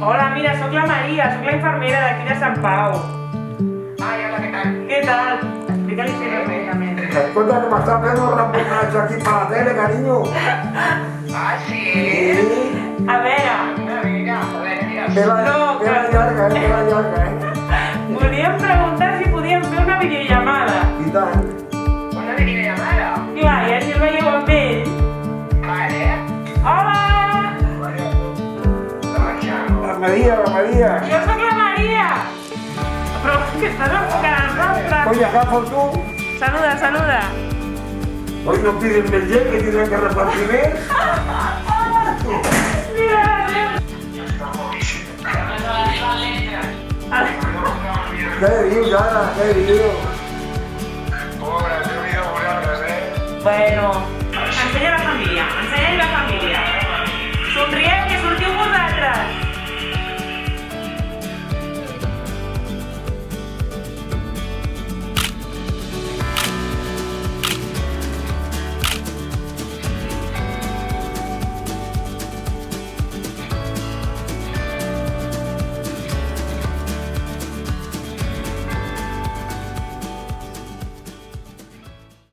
Hola, mira, soc la Maria, soc la infermera d'aquí de Sant Pau. Ai, hola, què tal? Què tal? Explica-li si no realment. Escolta, que m'està fent un reportatge aquí per la tele, carinyo. Ah, sí? A veure, Mira, a veure, mira. Tela No, tela que- llarga, tela llarga, volíem preguntar si podíem fer una videollamada. I tant. Una videollamada. Clar, i així el veieu amb ell. Vale. Hola! La Maria. Jo sóc la Maria! Però que estàs enfocant el rostre. Oye, agafa tú. Saluda, saluda. Hoy no piden el jet que tienen que repartir més. Mira, Què dius, ara? Què dius? Pobre, te he oído burlarnos, bueno, ensenya la